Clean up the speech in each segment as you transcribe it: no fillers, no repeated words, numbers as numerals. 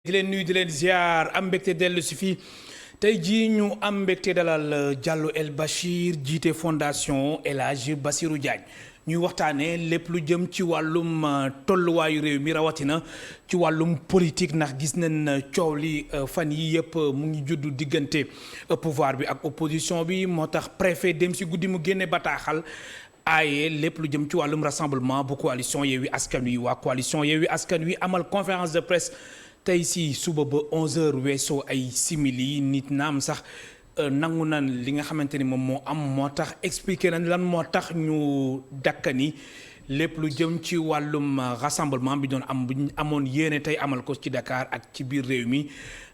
di leen nuyu di leen ziar am mbégte dellu si fii tey jii ñu am mbégte dalal Diallo El Bachir jiite fondation El Hadj Bassirou Diagne ñuy waxtaanee lépp lu jëm ci wàllum tolluwaayu réew mi rawatina ci wàllum politique ndax gis nañ coow li fan yi yëpp mu ngi juddu diggante pouvoir bi ak opposition bi moo tax préfet dem si guddi mu génne bataaxal aaye lépp lu jëm ci wàllum rassemblement bu coalition Yewwi Askan Wi waa coalition Yewwi Askan Wi amal conférence de presse tey si suba ba 11h weesoo ay simili nit naam sax nangu nan li nga xamante ni moom moo am moo tax expliqué nañ lan moo tax ñu dakkani lépp lu jëm ci wàllum rassemblement bi doon am bu ñu amoon yéene tey amal ko ci Dakar ak ci biir réew mi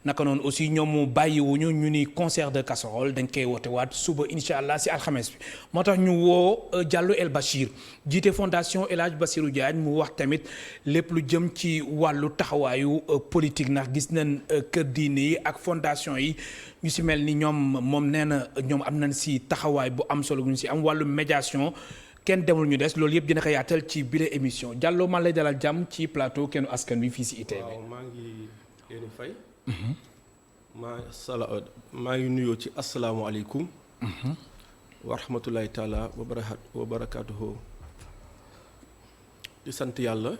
naka noonu aussi ñoom bàyyiwuñu ñu ni concert de casserole dañ koy woote waat suba incha allah si alxames bi moo tax ñu woo Diallo El Bachir jiite fondation El Hadj Bassirou Diagne mu wax tamit lépp lu jëm ci wàllu taxawaayu politique ndax gis nañ kër diine yi ak fondation yi ñu si mel ni ñoom moom nee na ñoom am nañ si taxawaay bu am solo ñu si am wàllu médiation kenn demul ñu des loolu yëpp dina ko yaatal ci bile émission Diallo man lay dalal jàmm ci plateau Kennu Askan Wi fii si ITV. waaw maa ngi leen fay. maa ngi nuyoo ci asalaamualeykum. wa rahmatulahi taala wa barakaatuhu. di sant yàlla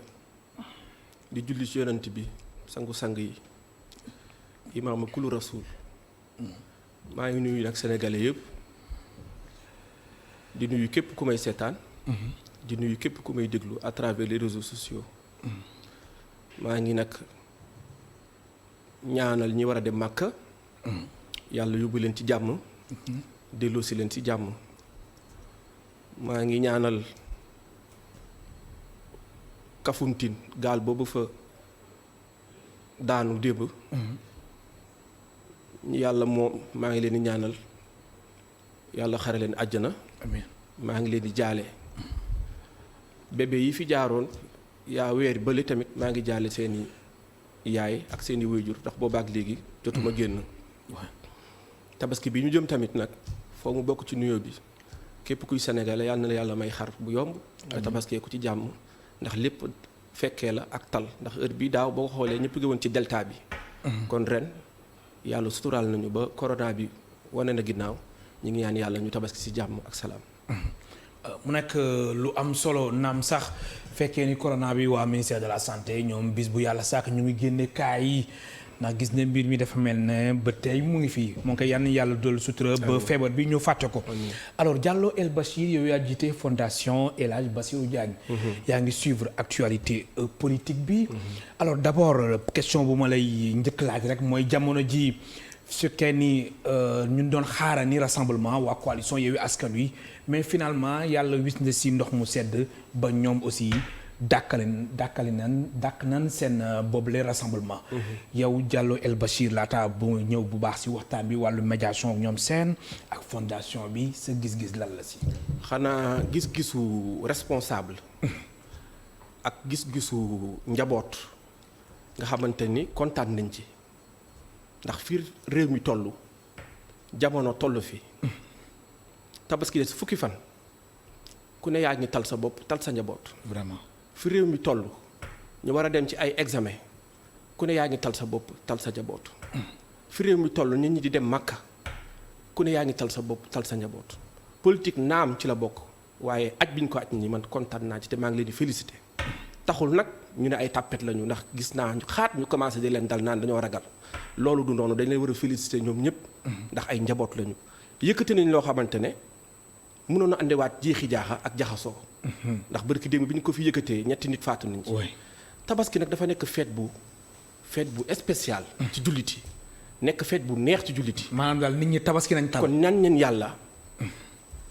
di julli ci yonent bi sangu-sang yi imaama kulu rasul maa ngi nuyu nag sénégalais yëpp di nuyu képp ku may seetaan. di nuyu képp ku may déglu à travers les réseaux sociaux. maa ngi nag ñaanal ñi war a dem Màkka. yàlla yóbbu leen ci jàmm. delloosi leen ci jàmm. maa ngi ñaanal Kafountine gaal boobu fa daanu démb. yàlla moom maa ngi leen di ñaanal yàlla xare leen àjjana. amiin maa ngi leen di jaale. bébé yi fi jaaroon yaa weer bële tamit maa ngi jaale seeni yaay ak seeni waajur ndax boobaak léegi jotuma génn. tabaski bi ñu jëm tamit nag foo mu bokk ci nuyoo bi képp kuy sénégalais yàlla na la yàlla may xar bu yomb. nga tabaskee ko ci jàmm ndax lépp fekkee la ak tal ndax heure bi daaw boo ko xoolee ñëpp ngi woon ci delta bi. kon ren yàlla suturaal nañu ba corona bi wane na ginnaaw ñu ngi ñaan yàlla ñu tabaski ci jàmm ak salaam. mu nekk lu am solo naam sax fekkee ni corona bi waa ministère de la santé ñoom bis bu yàlla sàkk ñu ngi génne cas yi ndax gis ne mbir mi dafa mel ne ba tey mu ngi fii moo koy yann yàlla dool sutura ba feebar bi ñu fàtte ko. alors Diallo El Bachir yow yaa jiite fondation El Hadj Bassirou Diagne. yaa ngi suivre actualité politique bi. alors d'abord question bu ma lay njëkk laaj rek mooy jamono ji su fekkee ni ñun doon xaara ni rassemblement waa coalition Yewwi Askan Wi mais finalement yàlla wis na si ndox mu sedd ba ñoom aussi dàkk nan seen boobule rassemblement. yow Diallo El Bachir laata bu ñëw bu baax si waxtaan bi wàllu médiation ak ñoom seen ak fondation bi sa gis-gis lan la si. xanaa gis-gisu responsable ak gis-gisu njaboot nga xamante ni kontaan nañ ci ndax fii réew mi toll jamono toll fi tabaski des fukki fan ku ne yaa ngi tal sa bopp tal sa njaboot. vraiment fi réew mi toll ñu war a dem ci ay examen ku ne yaa ngi tal sa bopp tal sa njaboot. fi réew mi toll nit ñi di dem Makka ku ne yaa ngi tal sa bopp tal sa njaboot. politique naam ci la bokk waaye aj bi ñu ko aj nii man kontaan naa ci te maa ngi leen di féliciter. taxul nag ñu ne ay tàppet lañu ndax gis naa xaat ñu commencé di leen dal naan dañoo ragal loolu du noonu dañ leen war a féliciter ñoom ñëpp. ndax ay njaboot lañu. yëkkati nañ loo xamante ne mënoon na andiwaat jeexi jaaxa ak jaxasoo. ndax barki démb bi ñu ko fi yëkkatee ñetti nit faatu nañ ci. tabaski nag dafa nekk fête bu spécial. ci jullit yi nekk fête bu neex ci jullit yi. maanaam daal nit ñi tabaski nañ tal. kon ñaan ñeen yàlla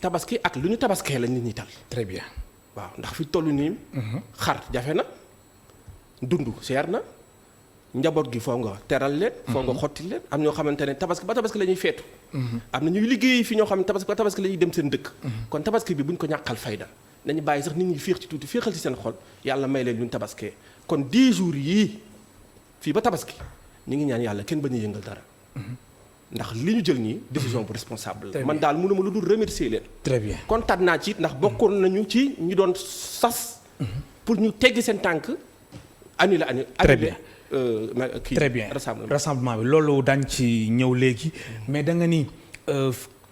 tabaski ak lu ñu tabaskee la nit ñi tal. très bien. waaw ndax fi toll nii. xar jafe na dund seer na njaboot gi foo nga teral leen. foo nga xotti leen am ñoo xamante ne tabaski ba tabaski la ñuy feetu. am na ñuy liggéey fi ñoo xam ne tabaski ba tabaski la ñuy dem seen dëkk. kon tabaski bi buñ ko ñàkkal fayda nañu bàyyi sax nit ñi féex ci tuuti féexal ci seen xol yàlla may leen lu ñu tabaskee kon 10 jours yii fii ba tabaski ñu ngi ñaan yàlla kenn bañ a yëngal dara. ndax li ñu jël nii décision bu responsable la. man daal mënuma lu dul remercier leen. très bien kontaan naa ci ndax bokkoon nañu ci ñu doon sas. pour ñu teggi seen tànk annulé. très bien très bien rassemblement bi loolu daañ ci ñëw léegi mais da nga ni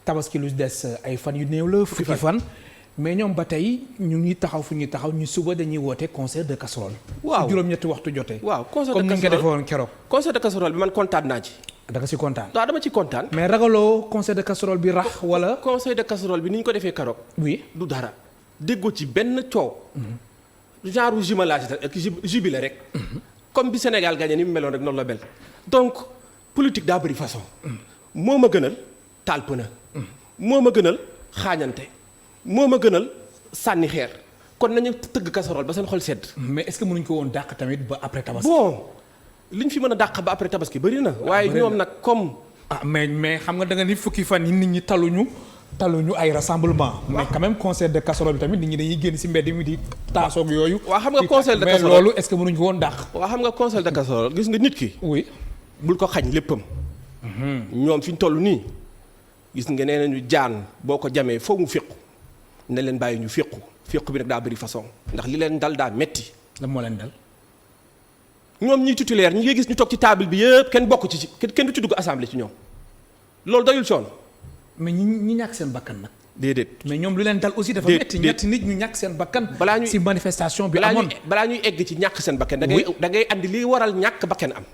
tabaski lu des ay fan yu néew la fukki fan mais ñoom ba tey ñu ngi taxaw fu ñuy taxaw ñu suba dañuy woote concert de casserole. waaw juróom-ñetti waxtu jotee. waaw concert de casserole comme ni nga defee woon keroog. concert de casserole bi man kontaan naa ci. da nga si kontaan. waaw dama ci kontaan. mais ragaloo concert de casserole bi rax wala. concert de casserole bi ni ñu ko defee keroog. oui du dara déggoo ci benn coow. genre jumelage ak jubilé rek. comme bi Sénégal gagné ni mu meloon rek noonu la mel. donc politique daa bëri façon. moo ma gënal taal pëna. moo ma gënal xaañante. moo ma gënal sànni xeer kon nañu tëgg casserole ba seen xol sedd. mais est-ce que mënuñ ko woon dàq tamit ba après tabaski. bon liñ fi mën a dàq ba après tabaski bëri na. waaye ñoom nag comme. mais xam nga da nga ni fukki fan yi nit ñi taluñu ay rassemblement. mais quand même concert de casserole bi tamit nit ñi dañuy génn ci mbedd mi di taasoog yooyu. waaw xam nga concert de casserole mais loolu est-ce que mënuñ ko woon dàq. waaw xam nga concert de casserole gis nga nit ki. oui bul ko xañ léppam. ñoom fi ñu toll nii gis nga nee nañu jaan boo ko jamee foo mu féqu ne leen bàyyi ñu féqu bi nag daa bëri façon ndax li leen dal daa metti lan moo leen dal. ñoom ñuy titulaire ñi ngay gis ñu toog ci table bi yëpp kenn bokk ci kenn du ci dugg assemblée ci ñoom loolu doyul coono. mais ñi ñàkk seen bakkan nag. déedéet mais ñoom lu leen dal aussi dafa metti ñetti nit ñu ñàkk seen bakkan. balaa ñuy ci manifestation bi amoon balaa ñuy egg ci ñàkk seen bakkan. da ngay andi li waral ñàkk bakkan am.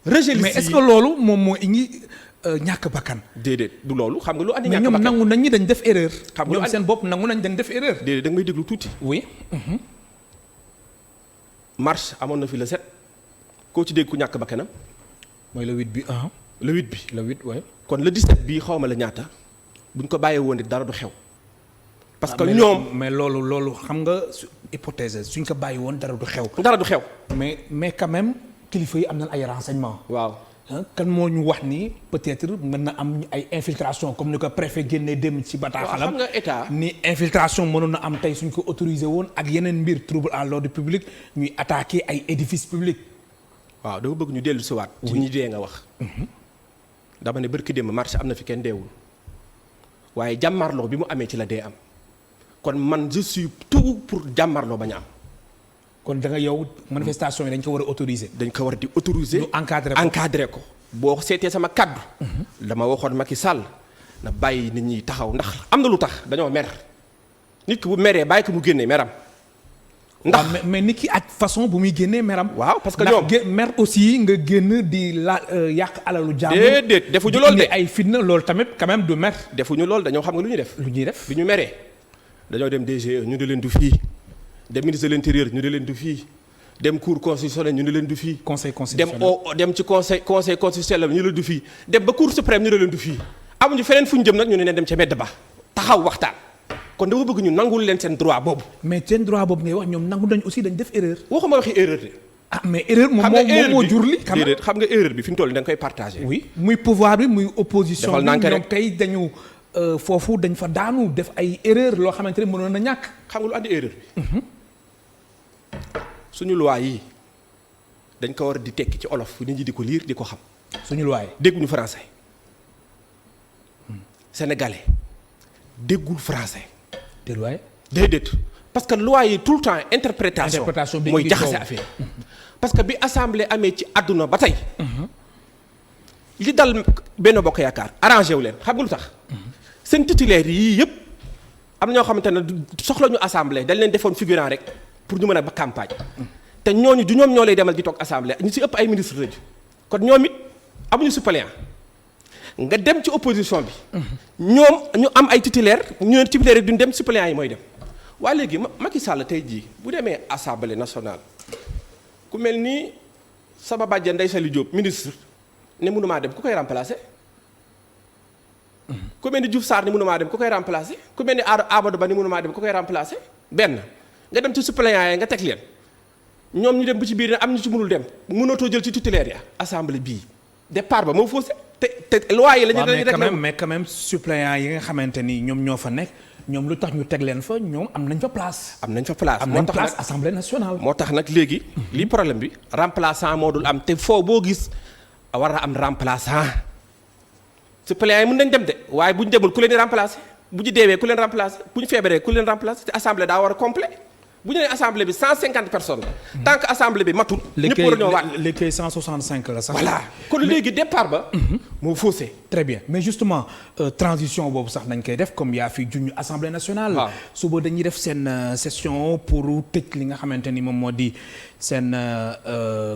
rejet mais est-ce que loolu moom moo indi ñàkk bakkan. déedéet du loolu xam nga lu andi. mais ñàkk ñoom bakkan nangu nañ ñi dañ def erreur. xam nga ñoom seen bopp nangu nañ dañ def erreur. déedéet da nga may déglu tuuti. oui. marche amoon na fi le 7 koo ci dégg ku ñàkk bakkanam. mooy le 8 bi le 8 bi. le 8 waaye. kon le 17 bii xaw ma la ñaata buñ ko bàyyee woon dara du xew. parce que ñoom mais loolu xam nga hypothèse suñ ko bàyyi woon dara du xew. dara du xew. mais quand même kilifa yi am nañ ay renseignements. waaw. kan moo ñu wax ni peut-être mën na am ay infiltration comme ni ko préfet génnee dem ci bataaxalam. xam nga état ni infiltration mënoon na am tey suñ ko autorisé woon ak yeneen mbir trouble à l'ordre public ñuy attaquer ay édifices publics. waaw dama bëgg ñu dellu si waat. ci ñi dee nga wax. dama ne barki démb marché am na fi kenn deewul waaye jàmmarloo bi mu amee ci la dee am kon man je suis tout pour jàmmarloo bañ a am. kon da nga yow manifestation yi dañ ko war a autoriser. dañ ko war di autoriser. ñu encadré ko boo seetee sama kaddu. dama waxoon Macky Sall na bàyyi nit ñi taxaw ndax am na lu tax dañoo mer nit ki bu meree bàyyi ko mu génnee meram. ndax mais nit ki ak façon bu muy génnee meram. waaw parce que ñoom mer aussi nga génn di yàq alalu jàmm. déedéet defuñu loolu de ay fitna loolu tamit quand même du mer. defuñu loolu dañoo xam nga lu ñuy def. lu ñuy def bi ñu meree dañoo dem DGE ñu di leen du fii dem ministre de l'intérieur ñu di leen du fii dem cour constitutionnelle ñu di leen du fii. conseil constitutionnel dem ci conseil constitutionnel ñu leen du fii dem ba cour suprême ñu di leen du fii amuñu feneen fu ñu jëm nag ñu ne dem ca mbedd ba taxaw waxtaan. kon dama bëgg ñu nangul leen seen droit boobu. mais seen droit boobu ngay wax ñoom nangu nañ aussi dañ def erreur. waxuma waxi erreur de. mais erreur moom moo jur li. xam nga erreur bi fi mu toll da nga koy partagé. oui muy pouvoir bi muy opposition bi defal ñoom tey dañu foofu dañ fa daanu def ay erreur loo xamante ne mënoon na ñàkk. xam nga lu andi erreur bi. suñu loi yi dañ ko war di tekki ci olof nit ñi di ko lire di ko xam. suñu loi yi dégguñu français. sénégalais déggul français. te loi déedéet parce que loi yi tout le temps interprétation bi mooy jaxase affaire parce que bi assemblée amee ci àdduna ba tey. li dal benn bokk yaakaar arrangé wu leen xam nga lu tax. seen titulaire yii yëpp am na ñoo xamante ne soxla ñu assemblée dañ leen defoon figurant rek pour ñu mën a ba campagne. te ñooñu du ñoom ñoo lay demal di toog assemblée ñu si ëpp ay ministre lañu kon ñoom it amuñu suppléant nga dem ci opposition bi. ñoom ñu am ay titulaire ñu ne titulaire yi duñ dem suppléant yi mooy dem. waaye léegi Macky Sall tey jii bu demee assemblée nationale ku mel ni sama bàjjen Ndeye Saly Diop ministre ne mënumaa dem ku koy remplacer. ku mel ni Diouf Sarr ni mënumaa dem ku koy remplacer ku mel ni Amadou Ba ni mënumaa dem ku koy remplacer benn nga dem ci suppléant yi nga teg leen ñoom ñu dem bu ci biir am ñu ci mënul dem mënatoo jël ci titulaire ya assemblée bii départ ba moo faussé te loi yi la ñu rek mais quand même suppléant yi nga xamante ni ñoom ñoo fa nekk ñoom lu tax ñu teg leen fa ñoom am nañ fa place. am nañ fa place am nañ place assemblée nationale. moo tax nag léegi. lii problème bi remplaçant moo dul am te foo boo gis war a am remplaçant suppléant yi mën nañ dem de waaye bu ñu demul ku leen di remplacer bu ñu deewee ku leen remplacer bu ñu feebaree ku leen remplacer te assemblée daa war a complet bu ñu nee assemblée bi 150 personnes la. tant que assemblée bi matul. ñëpp war a ñoo waat léegi 165 la sax. voilà kon léegi départ ba. moo faussé. très bien mais justement transition boobu sax nañ koy def comme yaa fi junj assemblée nationale. waaw suba dañuy def seen session pour tëj li nga xamante ni moom moo di seen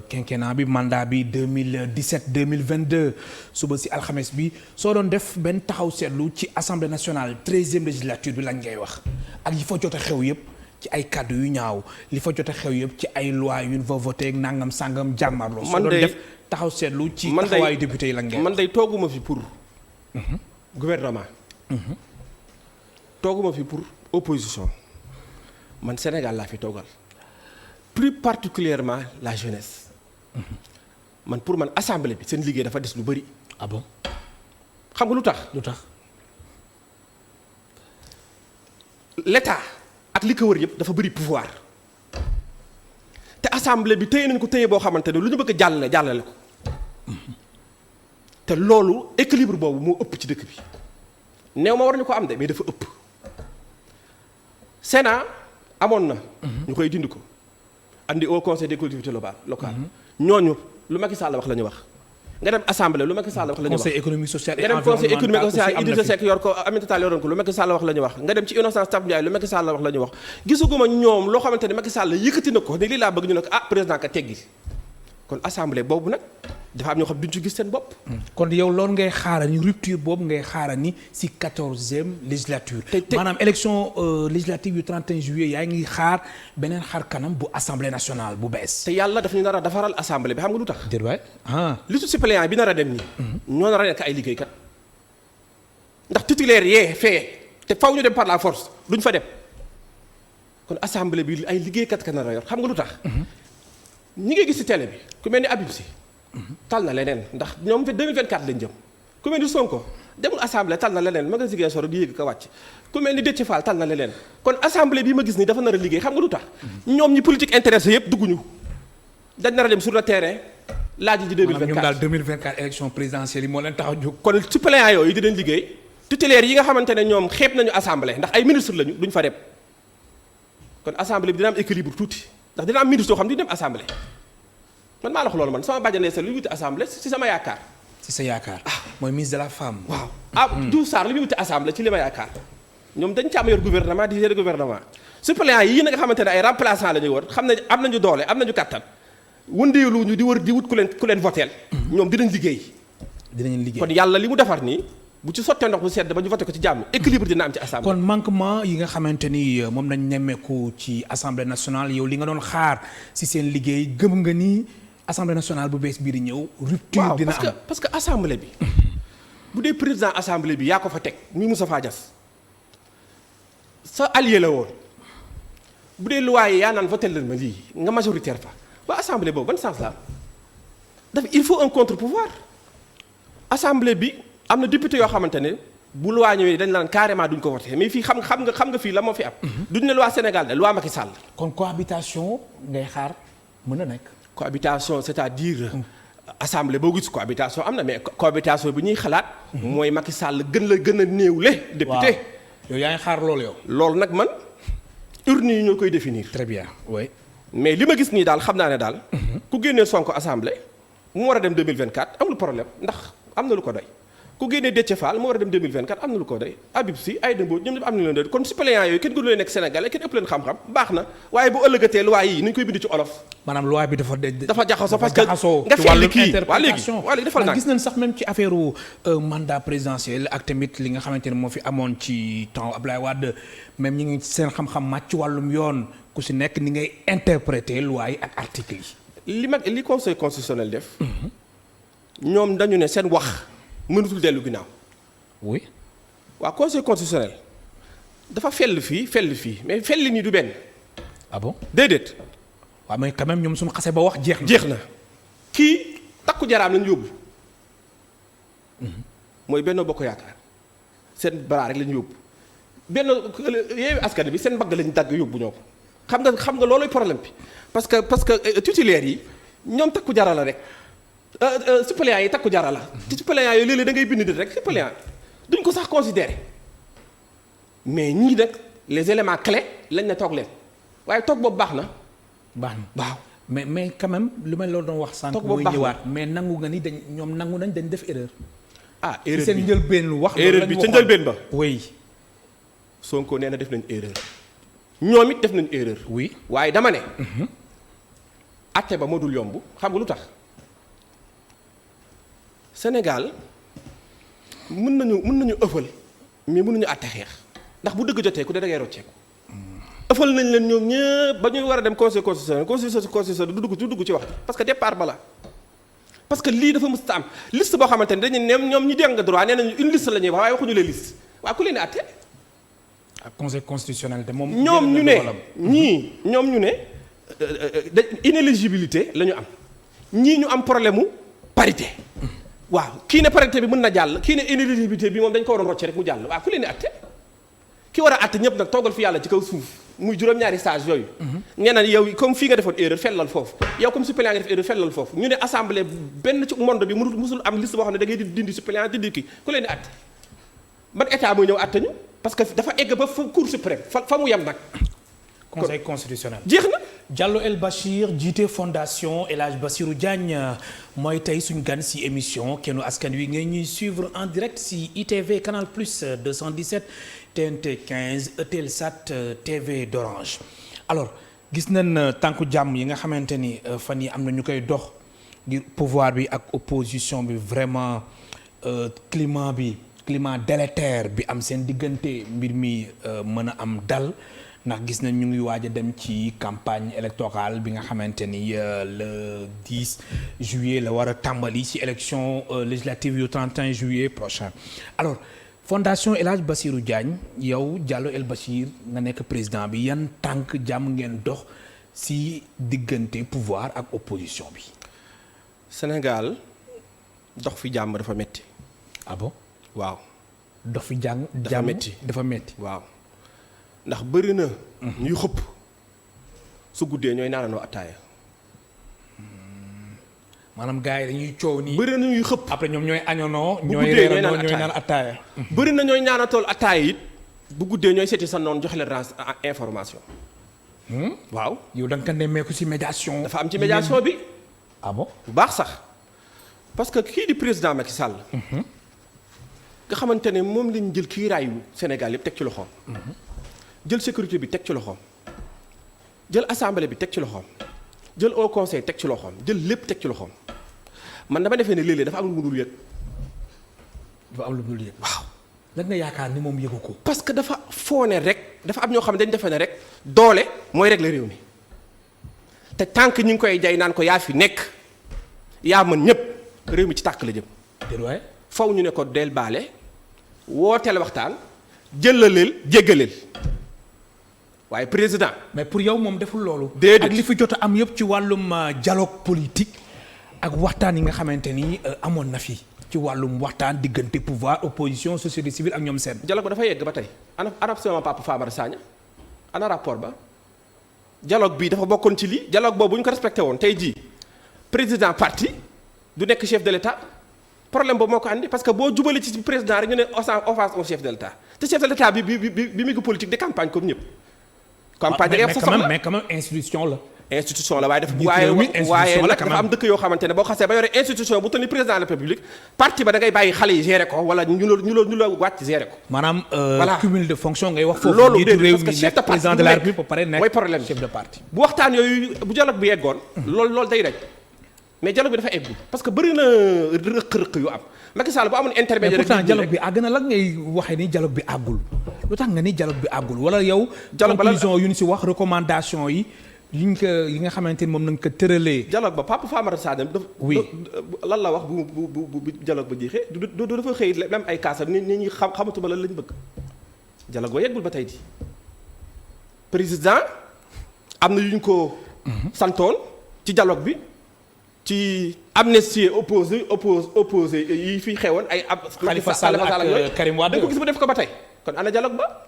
quinquennat bi mandat bi 2017 2022 suba si alxames bi soo doon def benn taxaw seetlu ci assemblée nationale 13e législature bi lañ ngay wax ak yi fa jot a xew yëpp. ci ay kàddu yu ñaaw li fa jot a xew yëpp ci ay loi yu ñu fa voté nangam sangam jàmmarloo. man de def taxaw seetlu ci taxawaayu député yi la ngeen. man day tooguma fi pour. gouvernement. tooguma fi pour opposition man Sénégal laa fi toogal plus particulièrement la jeunesse. man pour man assemblée bi seen liggéey dafa des lu bari. ah bon xam nga lu tax. lu tax. l'État. ak li ko wër yëpp dafa bëri pouvoir te assemblée bi téye nañ ko téye boo xamante ne lu ñu bëgg a jàllale ko te loolu équilibre boobu moo ëpp ci dëkk bi néew ma war ñu ko am de mais dafa ëpp. Sénat amoon na. ñu koy dindi ko andi au conseil des collectivités locales. ñooñu lu Macky Sall wax la ñu wax. nga dem assemblée lu Macky Sall wax la ñu wax conseil économique social et nga dem conseil économique social environnemental Idrissa Seck yor ko Aminata Tall yoroon ko lu Macky Sall wax la ñu wax nga dem ci Innocence Ntap Ndiaye lu Macky Sall wax la ñu wax gisuguma ñoom loo xamante ne Macky Sall yëkkati na ko ne lii laa bëgg ñu ne ko président ka teggi kon assemblée boobu nag dafa am ñoo xam duñ ci gis seen bopp. kon yow loolu ngay xaarani rupture boobu ngay xaarani si 14e législature. maanaam élection législative yu 31 juillet yaa ngi xaar beneen xar kanam bu assemblée nationale bu bees. te yàlla daf ñu nar a defaral assemblée bi xam nga lu tax. déedéet waay liste suppléant bi nar a dem nii. ñoo nar a nekk ay liggéeykat. ndax titulaire yee fee te faw ñu dem par la force duñ fa dem kon assemblée bi ay liggéeykat ka nar a yor xam nga lu tax. ñi ngay gis ci télé bi ku mel ni Habib Sy tal na leneen ndax ñoom 2024 lañ jëm ku mel ni Sonko demul assemblée tal na leneen ma nga sigee soro di yéeg ko wàcc ku mel ni Déthié Fall tal na leneen kon assemblée bi ma gis ni dafa nar a liggéey xam nga lu tax ñoom ñi politique intéressé yëpp dugguñu dañ nar a dem sur le terrain laaj ji 2024 ñoom daal 2024 élection présidentielle yi moo leen tax a jóg. kon suppléants yooyu dinañ liggéey titulaires yi nga xamante ne ñoom xeeb nañu assemblée ndax ay ministre lañu duñ fa dem kon assemblée bi dina am équilibre tuuti ndax dina am ministre yoo xam ne du dem assemblée man maa la wax loolu man sama bàjjanee sa lu ñu wuti assemblée si sama yaakaar. si sa yaakaar. mooy ministre de la femme. waaw Diouf Sarr li muy wuti assemblée ci li ma yaakaar ñoom dañ ci am yor gouvernement di gérer gouvernement suppléants yi nga xamante ne ay remplaçant la ñuy wër xam ne am nañu doole am nañu kattan wëndeelu ñu di wër di wut ku leen voteel ñoom dinañ liggéey. dinañ liggéey kon yàlla li mu defar nii. bu ci sottee ndox bu sedd ba ñu voté ko ci jàmm équilibre dina am ci assemblée. kon manquement yi nga xamante ni moom nañ nemmeeku ci assemblée nationale yow li nga doon xaar si seen liggéey gëm nga ni assemblée nationale bu bees bii di ñëw. rupture dina am parce que assemblée bi bu dee président assemblée bi yaa ko fa teg muy Moustapha Niasse sa allié la woon bu dee loi yi yaa naan voté leen ma lii nga majoritaire fa ba assemblée boobu ban sens la dafa il faut un contre-pouvoir assemblée bi. am na député yoo xamante ne bu loi ñëwee dañ naan carrément duñ ko voté mais fii xam nga fii la moo fi am. duñ ne loi Sénégal de loi Macky Sall. kon cohabitation ngay xaar mën na nekk. cohabitation c'est-à-dire assemblée boo gis cohabitation am na mais cohabitation bi ñuy xalaat. mooy Macky Sall gën a néewle. député yow yaa ngi xaar loolu yow. loolu nag man urne yi ñoo koy définir. très bien oui. mais li ma gis nii daal xam naa ne daal. ku génnee Sonko assemblée mu war a dem 2024 amul problème ndax am na lu ko doy. ku génnee Déthié Fall moo war a dem 2024 am na lu ko doy Habib Sy Aïda Mbodj ñoom ñëpp am na leen doy kon suppléants yooyu kenn gënu leen nekk Sénégalais kenn ëpp leen xam-xam baax na waaye bu ëllëgatee loi yi ni ñu koy bind ci olof. maanaam loi bi dafa jaxasoo parce que nga fekk kii waa léegi defal naa gis nañ sax même ci affaire mandat présidentiel ak tamit li nga xamante ne moo fi amoon ci temps Abdoulaye Wade même ñi ngi seen xam-xam màcc ci wàllum yoon ku si nekk ni ngay interpréter loi yi ak articles yi. li conseil constitutionnel def. ñoom dañu ne seen wax. mënutul dellu ginnaaw. oui. waaw conseil constitutionnel dafa fell fii mais fell nii du benn. ah bon déedéet. waaw mais quand même ñoom suñu xasee ba wax jeex na. jeex na kii takku jaraam lañu yóbbu. mooy Benno Bokk Yaakaar seen bara rek lañu yóbbu benn Yewwi Askan bi seen mbagg lañu dagg yóbbu ñoo ko xam nga looluy problème bi parce que titulaires yi ñoom takku jara la rek. suppléants yi takku jara la te suppléants yooyu léeg-léeg da ngay bind rek suppléant duñ ko sax considérer mais ñii nag les éléments clés lañ ne toog leen waaye toog boobu baax na. baax na waaw mais quand même li ma la doon wax sànq. toog boobu mooy baax na ñëwaat mais nangu nga ni ñoom nangu nañ dañ def erreur. erreur bi seen njëlbeen wax. erreur bi ca njëlbeen ba. oui. Sonko nee na def nañ erreur. ñoom it def nañ erreur. oui waaye dama ne. atte ba moo dul yomb xam nga lu tax. Sénégal mën nañu ëffal mais mënuñu atte xeex ndax bu dëgg jotee ku ne da ngay rocceeku. ëffal nañ leen ñoom ñëpp ba ñuy war a dem conseil constitutionnel du dugg ci wax parce que départ ba la. parce que lii dafa mës a am liste boo xamante ne dañuy ne ñoom ñi dégg nga droit nee nañu une liste la ñuy wax waaye waxuñu leen liste waaye ku leen di atte. ak conseil constitutionnel te moom. ñoom ñu ne inéligibilité la ñu am ñii ñu am problème mu parité. waaw kii ne parité bi mën na jàll kii ne inéligibilité bi moom dañ ko waroon rocce rek mu jàll waaw ku leen di atte ki war a atte ñëpp nag toogal fi yàlla ci kaw suuf muy juróom-ñaari stage yooyu. nee na yow comme fii nga defoon erreur fellal foofu yow comme suppléant nga def erreur fellal foofu ñu ne assemblée benn ci monde bi musul am liste boo xam ne da ngay dindi suppléant dindi kii ku leen di atte ban état mooy ñëw atte ñu parce que dafa egg ba fa cour suprême fa mu yem nag. conseil constitutionnel jeex na. Diallo El Bachir jiite fondation El Hadj Bassirou Diagne mooy tey suñ gan si émission Kennu Askan Wi ngay ñuy suivre en direct si ITV Canal Plus 217 TNT 15 Eutelsat TV d'Orange. alors gis nañ tànku jàmm yi nga xamante ni fan yi am na ñu koy dox ngir pouvoir bi ak opposition bi vraiment climat délétère bi am seen diggante mbir mi mën a am dal. ndax gis nañ ñu ngi waaj a dem ci campagne électorale bi nga xamante ni le 10 juillet la war a tàmbali ci élection législative yu 31 juillet prochain alors fondation El Hadj Bassirou Diagne yow Diallo El Bachir nga nekk président bi yan tànk jàmm ngeen dox ci diggante pouvoir ak opposition bi. Sénégal dox fi jàmm dafa metti. ah bon waaw. dox fi jàmm dafa metti waaw. ndax bëri na. ñuy xëpp su guddee ñooy naanandoo attaaya. maanaam gars yi dañuy coow nii. bëri na ñuy xëpp. après ñoom ñooy añonoo. bu guddee ñooy naan attaaya. bëri na ñooy naanatool attaaya it bu guddee ñooy seeti sa noonu joxe leen information. waaw. yow da nga ko nemmeeku ci médiation. dafa am ci médiation bi. ah bon bu baax sax parce que kii di président Macky Sall. nga xamante ne moom lañ jël kii raayu Sénégal yëpp teg ci loxoom. jël sécurité bi teg ci loxoom jël assemblée bi teg ci loxoom jël au conseil teg ci loxoom jël lépp teg ci loxoom man dama defee ne léeg-léeg dafa am lu mu dul yëg. waaw. lan nga yaakaar ni moom yëgu ko. parce que dafa foone rek dafa am ñoo xam ne dañu defee ne rek doole mooy régler réew mi te tant que ñu ngi koy jay naan ko yaa fi nekk yaa mën ñëpp réew mi ci tàkk la jëm. déedéet faw ñu ne ko del baale wooteel waxtaan jëlaleel jéggaleel. waaye président. mais pour yow moom deful loolu. déedéet ak li fi jot a am yëpp ci wàllum dialogue politique ak waxtaan yi nga xamante ni amoon na fi ci wàllum waxtaan diggante pouvoir opposition société civile ak ñoom seen. dialogue ba dafa yegg ba tey ana sama papa Famara Sagna ana rapport ba dialogue bi dafa bokkoon ci lii dialogue boobu bu ñu ko respecté woon tey jii président parti du nekk chef de l'état problème boobu moo ko andi parce que boo jubali ci président rek ñu ne offense au chef de l'état te chef de l'état bi mi ngi politique de campagne comme ñëpp. campagne da ngay wax sa soxla mais quand même institution la. institution la waaye dafa am dëkk yoo xamante ne boo xasee ba yore institution bu toll ni président de la république parti ba da ngay bàyyi xale yi gérer ko wala ñu la wàcc gérer ko. maanaam cumul de fonction ngay wax. foofu loolu njiitu réew parce que mi chef de nekk président de la république ba pare nekk mooy problème chef de parti. bu waxtaan yooyu bu dialogue bi yeggoon. loolu day daj mais dialogue bi dafa eggul parce que bëri na rëq-rëq yu am Macky Sall bu amoon intermédiaire. mais pourtant dialogue bi àgg na lan ngay waxee ni dialogue bi àggul lu tax nga ni dialogue bi àggul wala yow. dialogue conclusion yu ñu si wax recommandation yi yi nga xamante ni moom nañ ko tëralee. dialogue ba Papa Famara Sagna oui lan la wax bu dialogue ba jeexee du dafa xëy même ay kaasa nit ñi xamatuma lan lañ bëgg dialogue ba yeggul ba tey ji président am na yu ñu ko santoon ci dialogue bi ci amnistie opposé yi fi xewoon ay Khalifa Sall ak Karim Wade da ko gis ba def ko ba tey kon ana dialogue ba.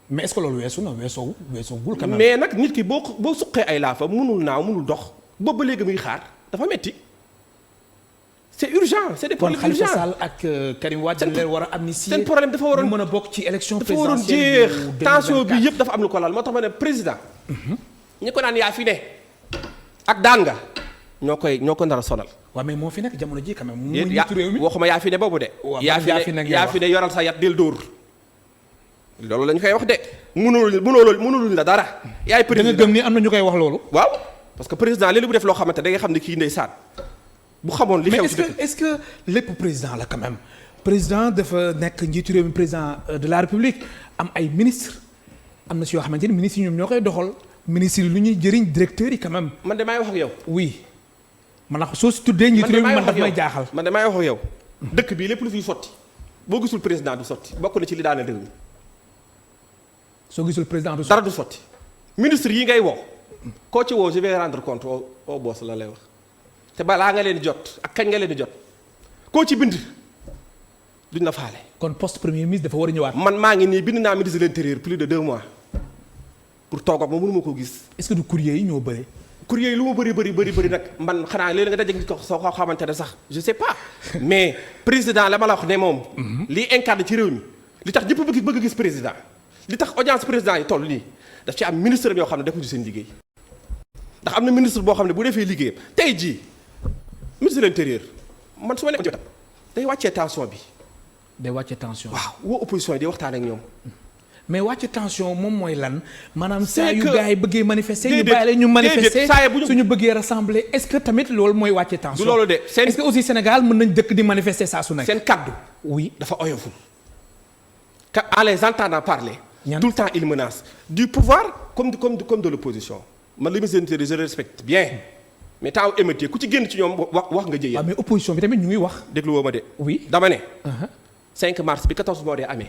mais est-ce que loolu weesoogul quand même. mais nag nit ki boo suqee ay laafa munul naaw munul dox boobu ba léegi muy xaar dafa metti c'est urgent c'est des kon problèmes Khalifa urgents. Sall ak Karim Wade dañ leen war a amnistier. seen problème dafa waroon ñu mën a bokk ci élection dafa waroon présidentielle jeex bu tension bi 2024. yëpp dafa am lu ko laal moo tax ma ne président. ñi ko naan yaa fi ne ak daan nga ñoo ko nar a sonal. waaw mais moo fi nekk jamono ji quand même. mu yaa njiitu réew mi waxuma yaa fi ne boobu de. waaw yaa yaa fi fi ne nekk yaa fi ne yoral sa yat del dóor. loolu lañ koy wax de mënuluñ la dara. yaay da nga président gëm ni am na ñu koy wax loolu. waaw parce que président léegi bu def loo xamante da nga xam ne kii ndeysaan bu xamoon li mais xew ci dëkk est-ce que lépp président la quand même président dafa nekk njiitu réew mi président de la république am ay ministres am na si yoo xamante ni ministres yi ñoom ñoo koy doxal ministres yi lu ñuy jëriñ directeurs yi quand même. man de maay wax ak yow. oui man nag soo si tuddee njiitu réew mi man daf may jaaxal. man de maay wax ak yow. dëkk bii lépp lu fiy sotti boo gisul président du sotti bokk na ci li daaneel réew mi. soo gisul président du dara du sotti ministre yi ngay woo koo ci woo je vais rendre compte au boss la lay wax te balaa nga leen di jot ak kañ nga leen di jot koo ci bind duñ la faale. kon poste premier ministre dafa war a ñëwaat. man maa ngi nii bind naa ministre de l'intérieur plus de 2 mois pour toog ak ma mënuma koo gis. est-ce que du courrier yi ñoo bëri. courrier yi lu mu bëri nag man xanaa léegi nga daje ko soo ko xamante ne sax je sais pas mais président la ma la wax ne moom. lii incarne ci réew mi li tax ñëpp bëgg gis président li tax audience président yi toll nii daf ci am ministre yoo xam ne defuñu seen liggéey ndax am na ministre boo xam ne bu defee liggéeyam tey jii ministre de l'intérieur man su ma nekkoon day wàccee tension bi. day wàcce tension. waaw woo opposition yi di waxtaan ak ñoom. mais wàcce tension moom mooy lan. maanaam saa c'est yu que gars yi bëggee manifester. ñu déedéet bàyyi leen ñu manifester saa yi bu ñu suñu bëggee rassembler est-ce que tamit loolu mooy wàcce tension. du loolu de seen est-ce que aussi Sénégal mën nañ dëkk di manifester saa su nekk. seen kaddu. oui dafa oyoful. en les entendant parler. ñan tout le temps ils menacent du pouvoir comme de l'opposition man li ministre de l'Intérieur je le respecte bien mais temps émeutier ku ci génn ci ñoom wax nga jëyee. waaw mais opposition bi tamit ñu ngi wax. déglu woo ma de. oui dama ne. 5 mars bi 14 moo dee amee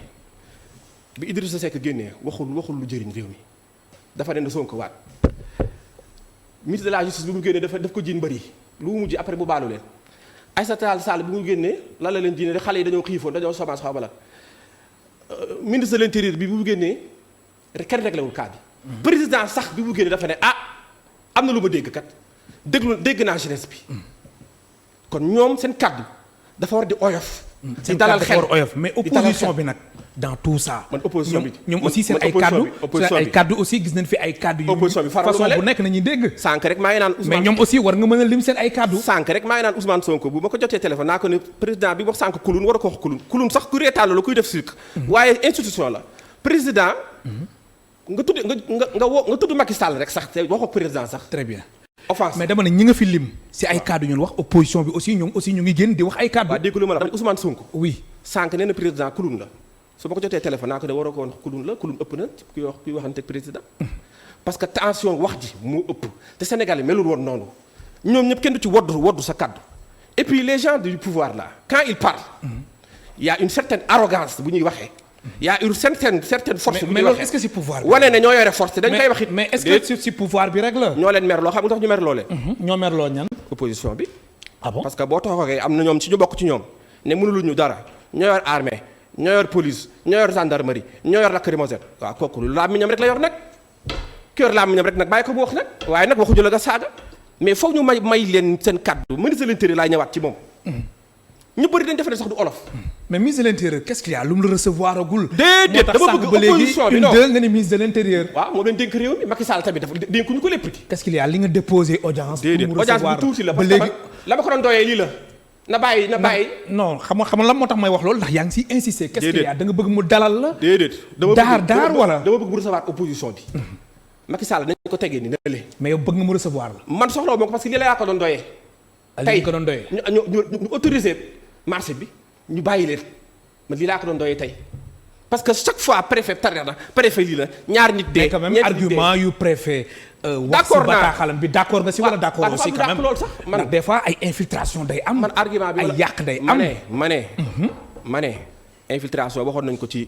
bi Idrissa Seck génnee waxul lu jëriñ réew mi dafa ne na Sonko waat ministre de la justice bi mu génnee daf ko jiin bëri lu mu mujj après bu baalu leen Aïssata Tall Sall bi mu génnee lan la leen jiine rek xale yi dañoo xiifoon dañoo chômage xaw ma lan ministre de l'intérieur bi mu génnee rek kenn réglé wul cas bi. président sax bi mu génnee dafa ne am na lu ma dégg kat dégg naa jeunesse bi kon ñoom seen kaddu dafa war di oyof. di dalal xel oyof mais opposition bi nag dans tout ça. man opposition bi ñoom aussi seen ay kaddu aussi gis nañ fi ay kaddu yu opposition bi façon bu nekk nañuy dégg. sànq rek maa ngi naan Ousmane mais ñoom aussi war nga mën a lim seen ay kaddu. sànq rek maa ngi naan Ousmane Sonko bu ma ko jotee téléphone naa ko ne président bi wax sànq kulun war a ko wax kulun sax ku reetaan la kuy def cirque. waaye institution la président. nga tudd Macky Sall rek sax te waxoo président sax. très bien. offense mais dama ne ñi nga fi lim si ay kaddu ñun wax opposition bi aussi ñoom aussi ñu ngi génn di wax ay kaddu. waaw dégg lu ma la Ousmane Sonko. oui sànq nee na président kulun la su ma ko jotee téléphone naa ko ne waroo ko wax kulun la kulun ëpp na kuy waxante président. parce que tension wax ji moo ëpp te Sénégal yi melul woon noonu ñoom ñëpp kenn du ci woddu sa kaddu et puis les gens du pouvoir là quand ils parlent. il y a une certaine arrogance bu ñuy waxee. il y a une certaine force bu ñuy waxee mais loolu est-ce que si pouvoir bi. wane ne ñoo yore force dañ koy wax it. mais est-ce que si pouvoir bi rek la. ñoo leen merloo xam nga tax ñu merloo leen. ñoo merloo ñan. opposition bi. ah bon parce que boo taxawee am na ñoom ci ñu bokk ci ñoom ne mënuluñu dara ñoo yor armée ñoo yor police ñoo yor gendarmerie ñoo yor lacrymogène waaw kooku lu làmmiñam rek la yor nag ki yor làmmiñam rek nag bàyyi ko mu wax nag waaye nag waxuñu la nga saaga mais foog ñu may leen seen kaddu ministre de l'Intérieur laay ñëwaat ci moom. ñu bëri dañ defe ne sax du olof. mais ministre de l'Intérieur qu'est-ce qu'il y a lu mu la recevoir agul. déedéet dama bëgg opposition bi non une deux nga ne ministre de l'Intérieur. waaw moo leen dénk réew mi Macky Sall tamit dafa dénkuñu ko lépp. qu'est-ce qu'il y a li nga déposé audience. déedéet audience bi tuuti la parce que la ma ko doon doyee lii la. na bàyyi. non xam nga lan moo tax may wax loolu ndax yaa ngi siy insister. qu'est-ce qu'il y a da nga bëgg mu dalal la. déedéet daar wala. dama bëgg mu recevoir opposition bi. Macky Sall nañ ko tegee ni ne le. mais yow bëgg nga mu recevoir la. man soxla moo ko parce que lii la yaa ko doon doyee. tey ko doon doyee. ñu autorisé marché bi ñu bàyyi leen man lii laa ko doon doyee tey parce que chaque fois préfet tardé na préfet lii la ñaar nit dee. mais quand même argument yu préfet. wax si bataaxalam bi d'accord nga si wala d'accord aussi quand même loolu sax man des fois ay infiltration day am. man argument bi ay yàq day am ma ne infiltration waxoon nañ ko ci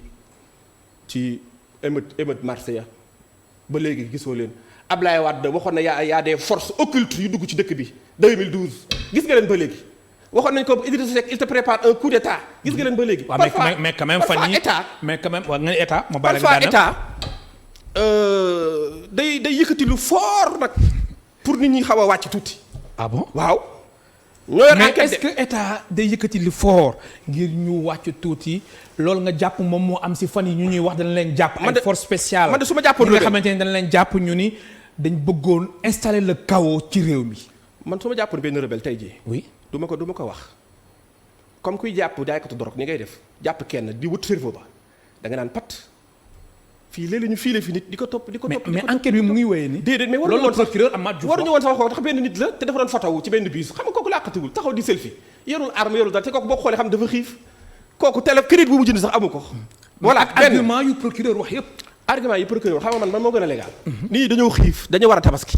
émeute marché ya ba léegi gisoo leen Ablaye Wade waxoon na y a des forces occultes yu dugg ci dëkk bi 2012 gis nga leen ba léegi. waxoon nañ ko Idrissa Seck il te prépare un coup d'état gis nga leen ba léegi. parfois mais quand même fan yii état mais quand même waa nga ne état. ma baale parfois état day yëkkati lu fort nag pour nit ñi xaw a wàcc tuuti. ah bon waaw ñoo yor mais enquête est-ce que état day yëkkati li fort ngir ñu wàcc tuuti loolu nga jàpp moom moo am si fan yi ñu ñuy wax dañ leen jàpp. ay force spéciale man de su ma jàppoon nga xamante ni dañ leen jàpp ñu ni dañ bëggoon installer le chaos ci réew mi. man su ma jàppoon benn rebelle tey jii. oui du ma ko wax comme kuy jàpp jaaykatu drogue ni ngay def jàpp kenn di wut cerveau ba da nga naan pat fii léeg-léeg ñu fiile fi nit di ko topp di ko topp. mais enquête bi mu ngi wéyee ni. déedéet mais loolu la procureur Amath Diouf waruñu woon sax wax tax benn nit la te dafa doon fotowu ci benn bus xam nga kooku làqatiwul taxaw di selfie yorul arme yorul dara te kooku boo xoolee xam dafa xiif kooku crédit bu mu jënd sax amu ko. voilà ak argument yu procureur wax yépp. argument yi procureur xam nga man moo gën a légal. nit ñi dañoo xiif dañoo war a tabaski.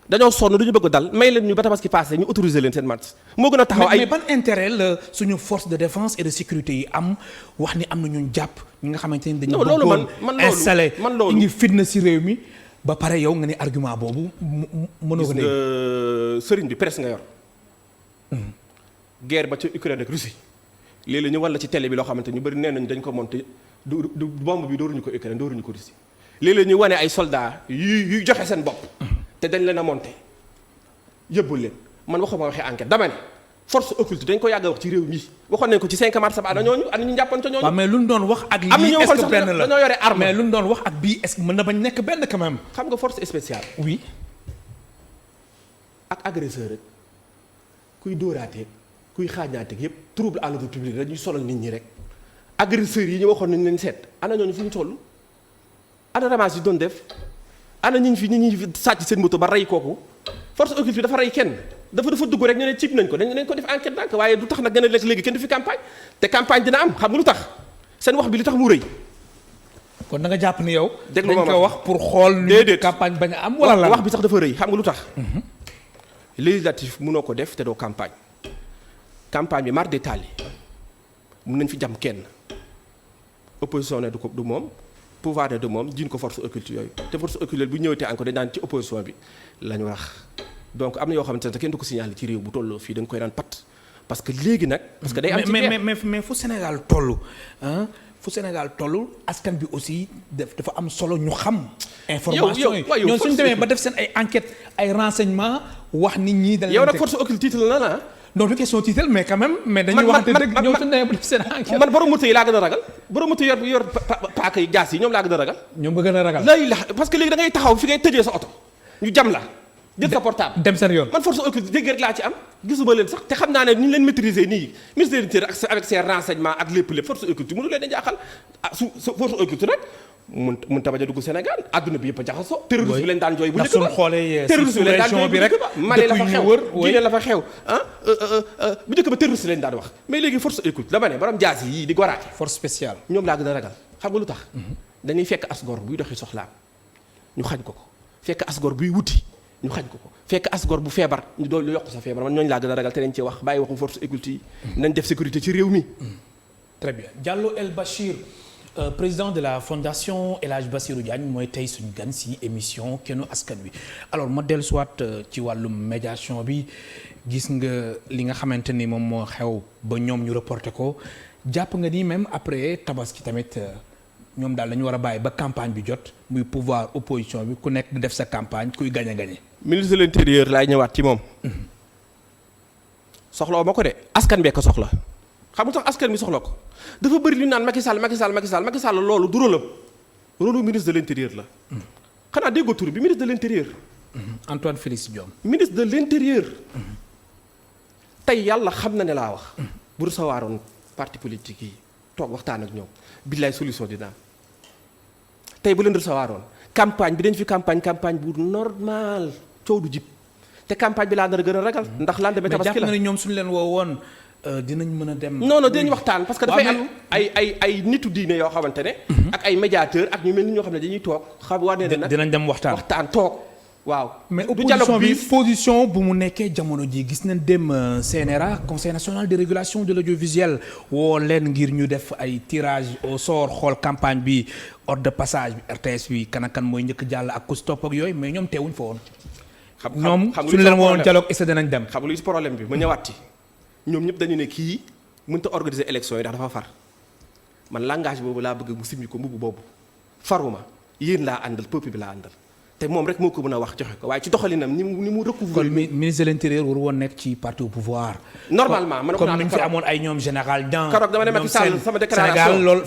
dañoo sonn duñu bëgg dal may leen ñu ba tabaski passé ñu autoriser leen seen match moo gën a taxaw ay mais ban intérêt la suñu force de défense et de sécurité yi am wax ni am na ñun jàpp ñi nga xamante ni dañu bëggoon installé ngi fitna si réew mi ba pare yow nga ni argument boobu mënoo ko dégg. sëriñ bi presse nga yor guerre ba ca Ukraine ak Russie léeg-léeg ñu walla ci télé bi loo xamante ñu bëri nee nañu dañ ko monté du bombe bi dooruñu ko Ukraine dooruñu ko Russie léeg-léeg ñu wane ay soldats yuy joxe seen bopp te dañ leen a monté yëbbul leen man waxuma waxee enquête dama ne force occulte dañ ko yàgg a wax ci réew mi waxoon nañ ko ci 5 mars ba ana ñooñu ana ñu jàppoon ca ñooñu. waaw mais lu ñu doon wax ak lii est-ce que benn la dañoo yore arme mais lu ñu doon wax ak bii est-ce que mën na bañ nekk benn quand même. xam nga force spéciale. oui. ak agresseur rek kuy dóoraateeg kuy xaañaateeg yépp trouble à l'ordre public rek ñuy solal nit ñi rek agresseurs yi ñu waxoon nañ leen seet ana ñooñu fu ñu toll ana ramage yi doon def. ana ñi ñi sàcc seen moto ba rey kooku force occulte bi dafa rey kenn dafa dugg rek ñu ne cib nañ ko dañ ko def enquête donc waaye du tax nag gën a lekk léegi kenn du fi campagne te campagne dina am xam nga lu tax seen wax bi li tax mu rëy. kon da nga jàpp ni yow. déglu dañ ko wax pour xool. déedéet campagne bañ a am wala lan wax bi sax dafa rëy xam nga lu tax. législatif mënoo ko def te doo campagne bi mar détail yi mun nañ fi jam kenn opposition ne du moom. pouvoir de moom jiin ko force occulte yooyu te force occulte bu ñëwatee encore dañ daan ci opposition bi la ñu wax donc am na yoo xamante ne kenn du ko signalé ci réew bu tolloo fii da nga koy daan pat parce que léegi nag. parce que day am ci mais fu Sénégal toll askan bi aussi dafa am solo ñu xam. information yi ñoom suñu demee ba def seen ay enquêtes ay renseignements wax nit ñi. dañ leen yow nag force occulte titre la la non du question titre mais quand même. mais dañuy waxante dëgg ñoom suñu demee ba def seen enquête. man borom moto yi laa gën a ragal borom moto yor paaka yi jaas yi ñoom laa gën a ragal. ñoom nga gën a ragal. lay la parce que léegi da ngay taxaw fi ngay tëjee sa oto ñu jam la. jël sa portable dem seen yoon. man force occulte dégg rek laa ci am gisuma leen sax te xam naa ne ni ñu leen maîtriser nii ministère de l'Intérieur avec ses renseignements ak lépp force occulte mënu leen a jaaxal force occulte nag mun tabaja dugg Sénégal adduna bi yëpp a jaxasoo terroriste bi leen daan jooy bu njëkk ba xoolee terroriste bi leen daan jooy bu njëkk ba Mali la fa xew Guinée la fa xew bu njëkk ba terroriste leen daan wax mais léegi force occulte dama ne borom jaas yi di goraate force spéciale ñoom laa gën a ragal xam nga lu tax dañuy fekk asgor buy doxi soxlaam ñu xañ ko fekk asgor buy wuti ñu xañ ko fekk asgor bu feebar ñu doon yokk sa feebar man ñooñu laa gën a ragal te nañ ci wax bàyyi waxu force occulte yi nañ def sécurité ci réew mi. Très bien Diallo El Bachir président de la fondation El Hadj Bassirou Diagne mooy tey suñu gan si émission Kennu Askan Wi alors ma dellu siwaat ci wàllum médiation bi gis nga li nga xamante ni moom moo xew ba ñoom ñu reporté ko jàpp nga ni même après tabaski tamit ñoom daal dañu war a bàyyi ba campagne bi jot muy pouvoir opposition bi ku nekk def sa campagne kuy gañ a gañe. ministre de l'intérieur laay ñëwaat ci moom. soxla ma ko de askan bee ko soxla. xam nga tax askan mi soxla ko dafa bëri lu ñu naan Macky Sall loolu du rôle ministre de l'intérieur la. xanaa déggoo tur bi ministre de l'intérieur. Antoine Félix Diome. ministre de l'intérieur. tey yàlla xam na ne laa wax. bu recevoiroon parti politique yi toog waxtaan ak ñoom billaay solution dina am tey bu leen recevoiroon campagne bi dañ fi campagne bu normal coow du jib te campagne bi laa nar a gën a ragal. ndax lendemain tabaski la mais jàpp na ne ñoom suñu leen woo woon. dinañ mën a dem. non dinañ waxtaan parce que dafay am ay nitu diine yoo xamante ne. ak ay médiateurs ak ñu mel ni ñoo xam ne dañuy toog xam war ne nag dinañ dem waxtaan toog waaw. mais opposition bi position bu mu nekkee jamono ji gis nañ dem CNRA conseil national de régulation de l'audiovisuel woo leen ngir ñu def ay tirage au sort xool campagne bi ordre de passage bi RTS bi kan ak kan mooy njëkk jàll ak ku stop ak yooyu mais ñoom teewuñ fa woon. ñoom suñu leen woon dialogue est-ce que dinañ dem. xam nga lu ci problème bi ma ñëwaat ci. ñoom ñëpp dañu ne kii mënut a organiser élection yi ndax dafa far man langage boobu laa bëgg mu simmi ko mbubb boobu faruma yéen laa àndal peuple bi laa àndal te moom rek moo ko mën a wax joxe ko waaye ci doxalinam ni mu recouvrir. kon ministre de l'intérieur war woon nekk ci parti au pouvoir. normalement man comme ni ñu fi amoon ay ñoom général dans. keroog dama ne Macky Sall sama déclaration Sénégal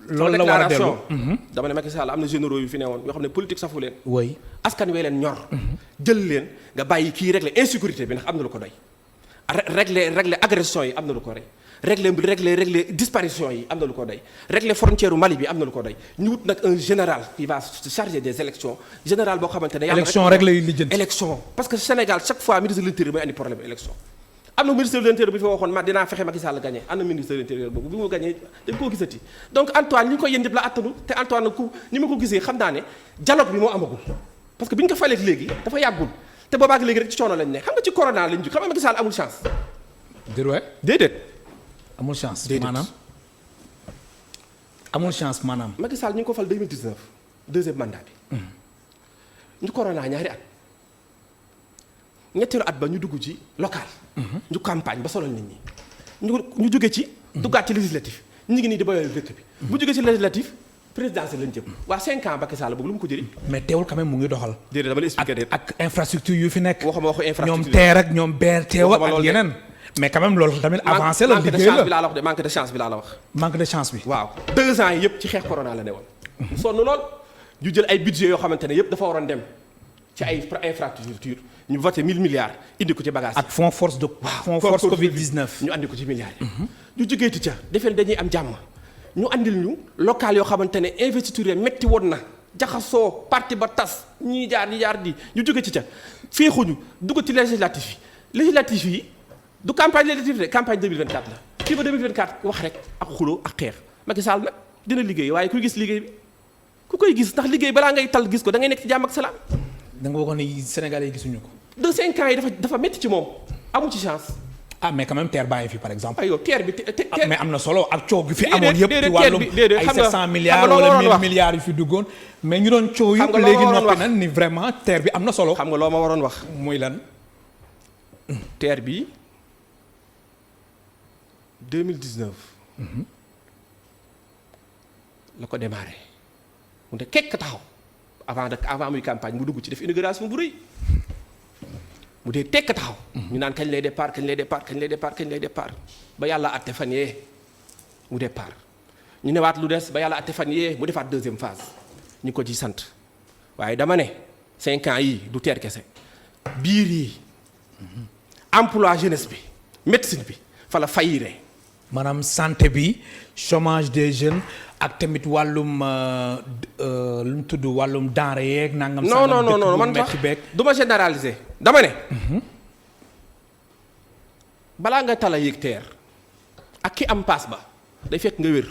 loolu la war a dellu. dama ne Macky Sall am na généraux yu fi ne woon yoo xam ne politique safu leen. oui askan wee leen ñor. jël leen nga bàyyi kii régler insécurité bi ndax am na lu ko doy. régler agression yi am na lu ko doy. régler disparition yi am na lu ko doy. régler frontière Mali bi am na lu ko doy. ñu wut nag un général qui va se charger des élections général boo xamante ne. élection rek lay lijjanti élection parce que Sénégal chaque fois ministre de l'intérieur mooy andi problème élection. am na ministre de l'intérieur bi fi waxoon ma dinaa fexe Macky Sall gagné am na ministre de l'intérieur boobu bi mu gagné dañ koo gisati donc Antoine ñi ko yéen ñëpp la attanu te Antoine ku ni ma ko gisee xam naa ne dialogue bi moo amagul parce que bi ñu ko faleeg léegi dafa yàggul te boobaak léegi rek ci coono lañ ne xam nga ci corona lañ jóg xam nga Macky Sall amul chance. déedéet. amul chance maanaam amul chance maanaam. Macky Sall ñu ngi ko fal 2019 deuxième mandat bi. ñu corona ñaari at. ñetteelu at ba ñu dugg ci local. ñu campagne ba solal nit ñi. ñu jóge ci. duggaat ci législatif ñu ngi nii di bayal dëkk bi. bu jógee ci législatif présidentiel lañ jëm. waa 5 ans Macky Sall boobu lu mu ko jëriñ. mais teewul quand même mu ngi doxal. déedéet dama lay expliquer ak infrastructure yu fi nekk. waxuma waxu infrastructure ñoom TER ak ñoom BRT ak yeneen. mais quand même loolu tamit avancé la liggéey la manque de chance bi laa la wax. manque de chance bi. waaw 2 ans yi yëpp ci xeex corona la ne woon. sonn lool ñu jël ay budget yoo xamante ne yëpp dafa waroon dem ci ay infrastructure ñu voté 1000 milliards indi ko ci bagage. ak fonds force de. fonds force Covid 19. ñu andi ko ci milliards yi. ñu jógeeti ca defee dañuy am jàmm ñu andil ñu local yoo xamante ne investiture metti woon na jaxasoo parti ba tas ñii jaar di ñu jóge ci ca féexuñu dugg ci législatif yi. du campagne législative de campagne 2024 la fii ba 2024 wax rek ak xuloo ak xeex Macky Sall nag dina liggéey waaye kuy gis liggéey bi ku koy gis ndax liggéey balaa ngay tal gis ko da ngay nekk ci jàmm ak salaam. da nga waxoon ni Sénégalais yi gisuñu ko. de 5 ans yi dafa métti ci moom amu ci chance. mais quand même TER baa ngi fi par exemple. aywa TER bi mais am na solo ak coow gi fi amoon yëpp. ci wàllum ay 700 milliards wala 1000 milliards yu fi duggoon. mais ñu doon coow yëpp léegi noppi na ni vraiment TER bi am na solo. xam nga loo ma waroon wax. muy lan. TER bi 2019. la ko démarré mu ne kekk taxaw avant muy campagne mu dugg ci def inauguration bu rëy mu dee tekk taxaw. ñu naan kañ lay départ ba yàlla àtte fan yee mu départ ñu newaat lu des ba yàlla àtte fan yee mu defaat deuxième phase ñu ko ci sant waaye dama ne 5 ans yi du TER kese biir yi emploi jeunesse bi médecine bi fa la fayiree. maanaam santé bi chômage des jeunes ak tamit wàllum lu mu tudd wàllum denrée yeeg nangam. non man sax du ma généraliser dama ne. balaa nga tala yéeg TER ak ki am paas ba day fekk nga wér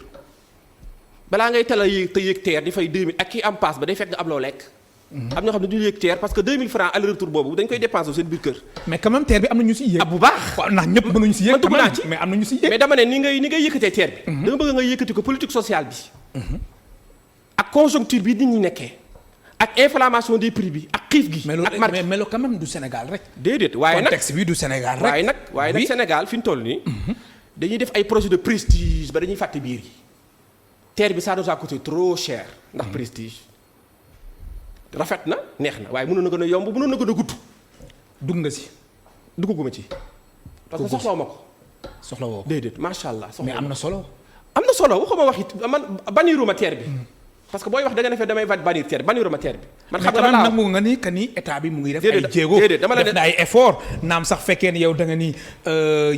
balaa ngay tala yéeg TER di fay 2000 ak ki am paas ba day fekk nga am loo lekk. am ñoo xam ne du ñu yéeg TER parce que 2000 francs aller retour boobu dañ koy dépenser seen biir kër. mais quand même TER bi am na ñu si yéeg. bu baax waaw ndax ñëpp mënuñu si yéeg. mais am na ñu si yéeg. mais dama ne ni ngay yëkkatee TER bi. dama bëgg nga yëkkati ko politique sociale bi. ak conjoncture bi nit ñi nekkee. ak inflammation des prix bi ak xiif gi. ak marché mais quand même du Sénégal rek. déedéet waaye nag contexte bi du Sénégal rek. waaye nag Sénégal fi ñu toll nii. dañuy def ay projet de prestige ba dañuy fàtte biir yi. TER bi ça nous a coûté trop cher ndax prestige. rafet na neex na waaye mënoon na gën a yomb mënoon na gën a gudd. dugg nga si. dugguma ci. parce que soxlawu ma ko. soxlawoo ko déedéet macha allah. mais am na solo. am na solo waxuma wax it man baniruma TER bi. parce que booy wax da nga defee damay bannir TER baniruma TER bi. man xam nga lan laa nangu nga ni que ni état bi mu ngi def ay jéego def na ay effort naam sax fekkee ne yow da nga ni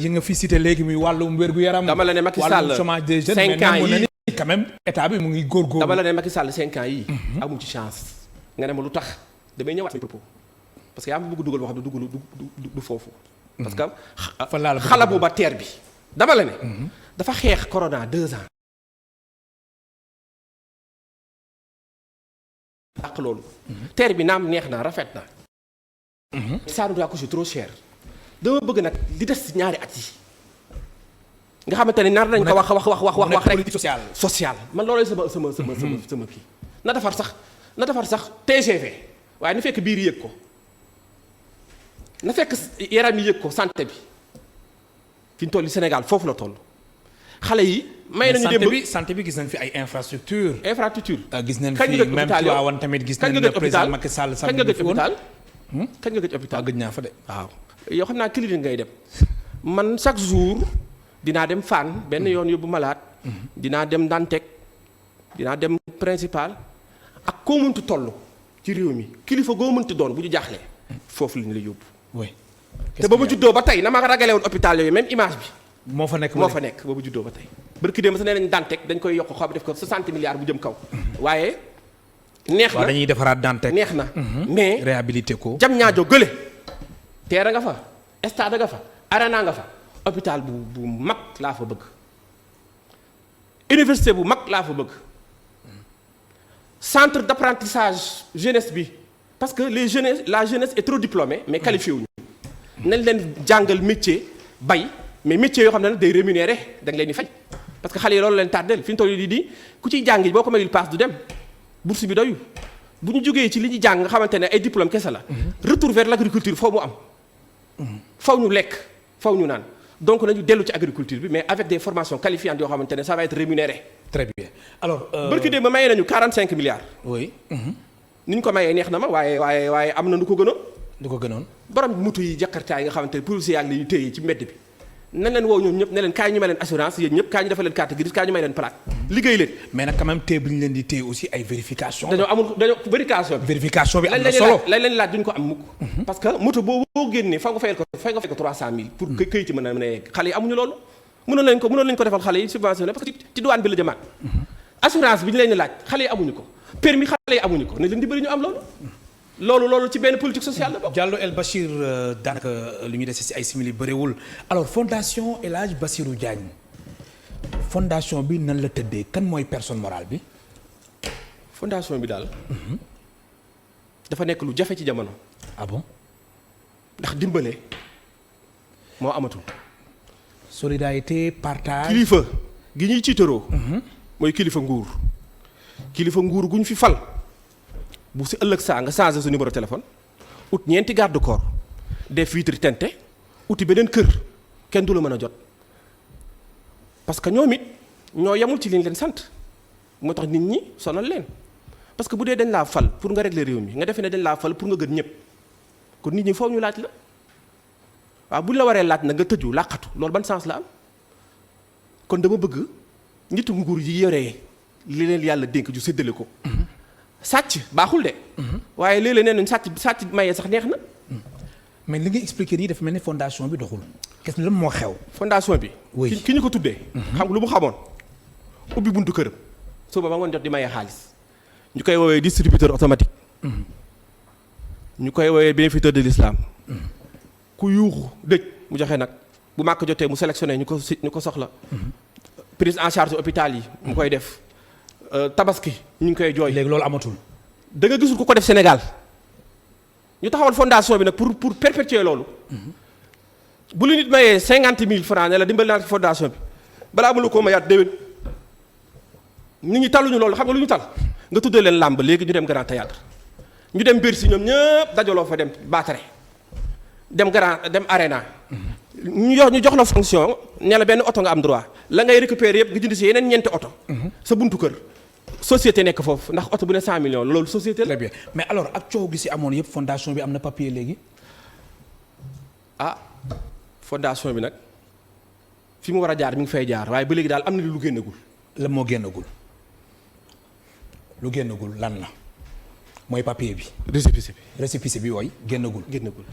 yi nga fi cité léegi muy wàllum wér-gu-yaram. dama la ne Macky Sall wàllum chômage des jeunes mais nangu na ni quand même état bi mu ngi góorgóorlu. dama la ne Macky Sall 5 ans yi amu ci chance. nga ne ma lu tax damay ñëwaat propos parce que yaa ngi bëgg dugal wax du foofu. parce que xala bu ba TER bi dama la ne. dafa xeex corona 2 ans. ak loolu. TER bi naam neex na rafet na. ça nous a coûté trop cher. dama bëgg nag li des ci ñaari at yi nga xamante ne nar nañ ko wax rek social man loolooy sama kii na defar sax TGV waaye na fekk biir yëg ko na fekk yaram yi yëg ko santé bi fi ñu toll Sénégal foofu la toll xale yi. may nañu démb santé bi gis nañ fi ay infrastructure gis nañ kañ fi nga gëj même hôpital Tivaouane tamit gis nañ ne président Macky Sall kañ nga gëj hôpital kañ nga gëj hôpital gëj naa fa de waaw yoo xam naa clinique ngay dem man chaque jour dinaa dem Fann benn yoon yóbbu malade dinaa dem Dantec dinaa dem principal ak koo mënti toll ci réew mi kilifa goo mënti doon bu ñu jaaxlee foofu la ñu lay yóbbu oui te ba ma juddoo ba tey na ma ragale woon hôpital yooyu même image bi moo fa nekk ba ma juddoo ba tey barki démb sa nee nañ Dantec dañ koy yokk xob def ko 60 milliards bu jëm kaw waaye neex na dañuy defaraat Dantec neex na mais réhabilité ko jam ñaajo gële teera nga fa stade nga fa arena nga fa hôpital bu mag laa fa bëgg université bu mag laa fa bëgg centre d'apprentissage jeunesse bi parce que la jeunesse est trop diplômée mais qualifié wuñu nañ leen jàngal métier bay mais métier yoo xam ne nag day rémunéré da nga leen di fay parce que xale yi loolu leen tardel fi ñu toll di ku ciy jàng boo ko mayul paas du dem bourse bi doyu bu ñu jógee ci li ñu jàng nga xamante ne ay diplôme kese la retour vers l'agriculture faw mu am faw ñu lekk faw ñu naan donc nañu dellu ci agriculture bi mais avec des formations qualifiantes yoo xamante ne ça va être rémunéré. Très bien alors. bërki de ba mayee nañu 45 milliards. oui. ni ñu ko mayee neex na ma waaye am na nu ko gënoon. du ko gënoon. borom moto yi Jakarta yi nga xamante ne policiers yaa ngi leen téye ci mbedd bi nañ leen woo ñoom ñëpp ne leen kaay ñu may leen assurance yéen ñëpp kaay ñu defal leen carte grise kaay ñu may leen plaque liggéey leen. mais nag quand même téye bi ñu leen di téye aussi ay vérification dañoo vérification bi. am na solo lañ leen laaj duñ ko am mukk. parce que moto boo génnee fa nga fayal ko 300000. pour këyit ci mën a yegg xale yi amuñu loolu. mënoon nañ ko defal xale yi subventionné parce que ci douane bi la jëmaat. assurance bi ñu leen di laaj xale yi amuñu ko permis xale yi amuñu ko nañ leen dimbali ñu am loolu ci benn politique sociale la bokk. Diallo El Bachir daanaka lu ñu dese si ay simili bëriwul alors fondation El Hadj Bassirou Diagne fondation bi nan la tëddee kan mooy personne morale bi. fondation bi daal. dafa nekk lu jafe ci jamono. ah bon. ndax dimbale moo amatul. solidarité partage. kilifa gi ñuy ciitaroo. mooy kilifa nguur. kilifa nguur gu ñu fi fal. bu si ëllëg saa nga changé sa numéro téléphone ut ñeenti garde corps def vitre teintée uti beneen kër kenn du la mën a jot parce que ñoom it ñoo yemul ci liñ leen sant moo tax nit ñi sonal leen parce que bu dee dañ laa fal pour nga régler réew mi nga defee ne dañ laa fal pour nga gën ñëpp kon nit ñi foofu ñu laaj la waaw bu ñu la waree laaj nag nga tëju làqatu loolu ban sens la am kon dama bëgg nitu nguur yi yoree li leen yàlla dénk ju séddale ko. sàcc baaxul de. waaye léeg-léeg nee nañ sàcc maye sax neex na. mais li nga expliqué nii dafa mel ni fondation bi doxul. qu'est-ce que lan moo xew. fondation bi. oui ki ñu ko tuddee. xam nga lu mu xamoon. ubbi buntu këram. suba ba ngoon jot di maye xaalis. ñu koy woowee distributeur automatique. ñu koy woowee bienfaiteur de l'islam. ku yuuxu dëj mu joxe nag bu màkk jotee mu sélectionné ñu ko soxla. prise en charge hôpital yi mu koy def. tabaski ñu ngi koy jooy. léegi loolu amatul. da nga gisul ku ko def Sénégal ñu taxawal fondation bi nag pour perpétuer loolu. bu la nit mayee 50 000 francs ne la dimbali naa ci fondation bi balaa mënu koo mayaat déwén. nit ñi taluñu loolu xam nga lu ñu tal nga tuddee leen làmb léegi ñu dem Grand Théâtre ñu dem Bercy ñoom ñëpp dajaloo fa dem Batare dem Arena. ñu jox la fonction ne la benn oto nga am droit la ngay récupérer yëpp nga jënd si yeneen ñeenti oto. sa buntu kër. société nekk foofu ndax oto bu ne 100 millions loolu société la. très bien mais alors ak coow gi si amoon yëpp fondation bi am na papier léegi. fondation bi nag fi mu war a jaar mi ngi fay jaar waaye ba léegi daal am na lu génnagul. lan moo génnagul lu génnagul lan la mooy papier bi. récépissé bi wooy génnagul.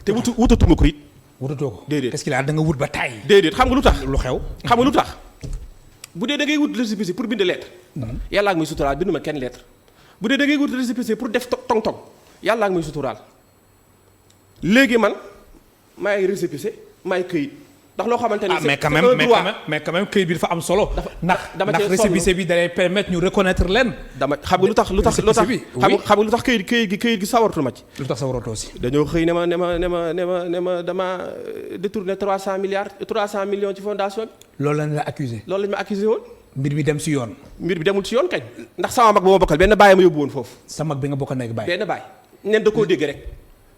te wutatuma ko it. wutatoo ko. déedéet est-ce que da nga wut ba taay. déedéet xam nga lu tax. lu xew xam nga lu tax. bu dee da ngay wut récépissé pour bind lettre. yàllaa ngi muy suturaal bindu ma kenn lettre. bu dee da ngay wut récépissé pour def tong-tong yàllaa ngi muy suturaal léegi man maay récépissé maay këyit ndax loo xamante ne. mais quand même këyit bi dafa am solo. ndax récépissé bi dalay permettre ñu reconnaître leen. xam nga lu tax xam nga lu tax këyit gi sawartu ma ci. lu tax sawaratoo si. dañoo xëy ne ma dama détourné 300 millions ci fondation bi. loolu lañ la accusé. loolu lañ ma accusé woon. mbir mi dem si yoon. mbir bi demul ci yoon kañ. ndax sama mag ba ma bokkal benn baay ma yóbbu woon foofu. sa mag bi nga bokk nekk baay. benn baay nen da koo dégg rek.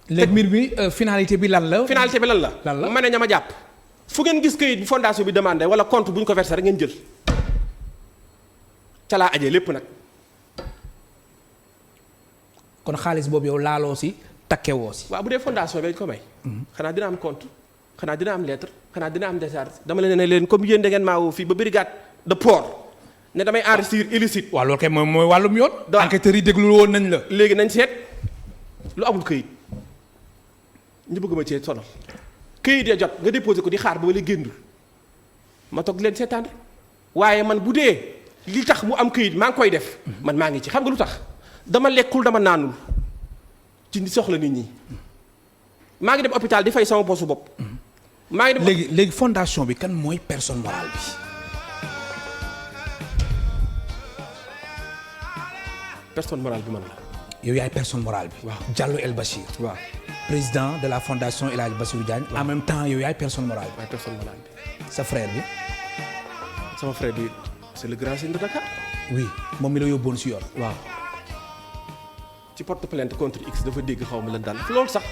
léegi mbir mi finalité bi lan la. finalité bi lan la. lan la ma ne ña ma jàpp fu ngeen gis kayit bi fondation bi demandé wala compte bu ñu ko versé rek ngeen jël ca laa ajee lépp nag. kon xaalis boobu yow laaloo si takkewoo si. waaw bu dee fondation bi dañ ko may. xanaa dina am compte xanaa dina am lettre xanaa dina am décharge dama leen ne leen comme yéen da ngeen maa woo fii ba brigade de port ne damay enrichir illicite. waaw loolu kay mooy wàllum yoon. donc enquêteurs yi déglu woon nañ la. léegi nañ seet lu amul këyit ñu bëgg ma cee sonal këyit ya jot nga déposé ko di xaar ba wala génn ma toog leen seetaan waaye man bu dee li tax mu am këyit maa ngi koy def man maa ngi ci xam nga lu tax dama lekkul dama naanul ci soxla nit ñi maa ngi dem hôpital di fay sama posu bopp. maa ngi dem léegi fondation bi kan mooy personne morale bi. personne morale bi man la. yow yaay personne morale bi. waaw Diallo El Bachir. waaw président de la fondation El Hadj Bassirou Diagne. en même temps yow yaay personne morale bi. waaye personne morale bi. sa frère bi. sama frère bi c'est le grand seigneur de Dakar. oui moom mi la yóbboon si yoon. waaw ci porte plainte contre X dafa dégg xaw ma lan daal loolu sax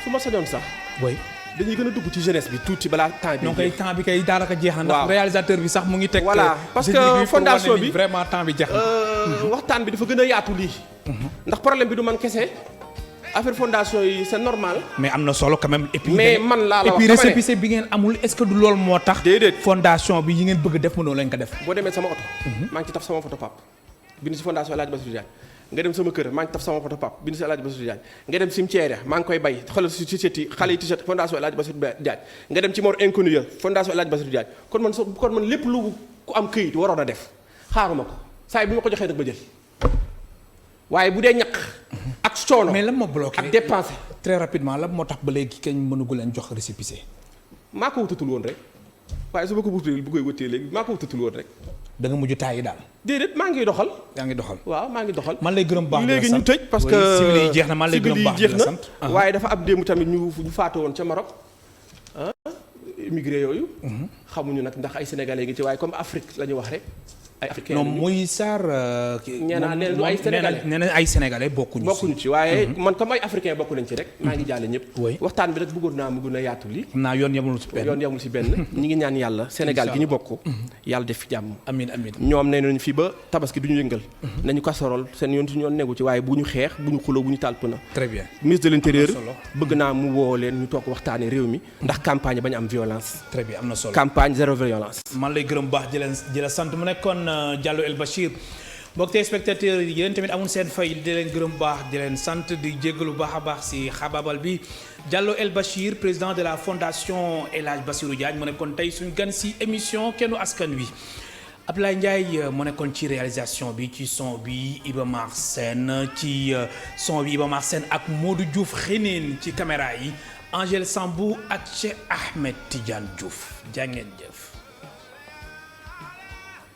su ma sañoon sax. oui dañuy gën a dugg ci jeunesse bi tuuti balaa temps bi. donc kay temps bi kay daanaka jeex na. waaw ndax réalisateur bi sax mu ngi teg. voilà parce que fondation bi vraiment temps bi jeex na. waxtaan bi dafa gën a yaatu lii. ndax problème bi du man kese affaire fondation yi c'est normal. mais am na solo quand même. et puis mais man laa la wax et puis récépissé bi ngeen amul est-ce que du loolu moo tax. déedéet fondation bi yi ngeen bëgg def mënoo leen ko def. boo demee sama oto. maa ngi ci taf sama photo pap bind ci fondation El Hadj Bassirou Diagne nga dem sama kër maa ngi taf sama photo pap bind ci El Hadj Bassirou Diagne nga dem cimetière maa ngi koy bay xoolal ci t-shirt yi xale yi t-shirt fondation El Hadj Bassirou Diagne nga dem ci mort inconnu ya fondation El Hadj Bassirou Diagne kon man lépp lu ku am këyit waroon a def xaaruma ko saa bi ma ko joxee nag ba jël waaye bu dee ñaq ak coono mais lan moo bloqué ak dépensé très rapidement lan moo tax ba léegi kenn mënugu leen jox récépissé. maa ko wutatul woon rek waaye su ma ko wutee bu koy wutee léegi maa ko wutatul woon rek. da nga mujj taay yi daal. déedéet maa ngi doxal. yaa ngi doxal. waaw maa ngi doxal. man lay gërëm baax léegi ñu tëj parce que civil yi jeex na man lay gërëm baax jeex la na sant. waaye dafa ab démb tamit ñu faatu woon ca Maroc immigré yooyu. xamuñu nag ndax ay sénégalais ngi ci waaye comme Afrique la ñu wax rek. ay africain non muy Sarr. nee naa nee du ay sénégalais nee na ay sénégalais bokkuñu ci waaye man comme ay africain bokku nañ ci rek. maa ngi jàlle ñëpp. oui waxtaan bi rek bëggoon naa mu gën a yaatu li xam naa yoon yemul si benn. yoon yemul si benn. ñi ngi ñaan yàlla Sénégal gi ñu bokk. yàlla def fi jàmm. amiin amiin ñoom nee nañu fii ba tabaski du ñu yëngal. nañu casserole seen yoon suñu yoon negu ci waaye bu ñu xeex bu ñu xuloo bu ñu taal pëna. très bien ministre de l'intérieur bëgg naa mu woo leen ñu toog waxtaane réew mi. ndax campagne bañ am violence. très bien am na solo campagne zéro violence. man lay gërëm baax di leen sant mu nekkoon Diallo El Bachir mbokk téléspectateurs yi yéen tamit amul seen fay di leen gërëm baax di leen sant di jéggalu baax a baax si xabaabal bi Diallo El Bachir président de la fondation El Hadj Bassirou Diagne mu nekkoon tey suñu gan si émission kennu askan wi Abdoulaye Ndiaye mu nekkoon ci réalisation bi ci son bi Iba Mar Sène ci son bi Iba Mar Sène ak Modou Diouf xeneen ci caméra yi Angèle Sambou ak Cheikh Ahmed Tidiane Diouf jaa ngeen jëf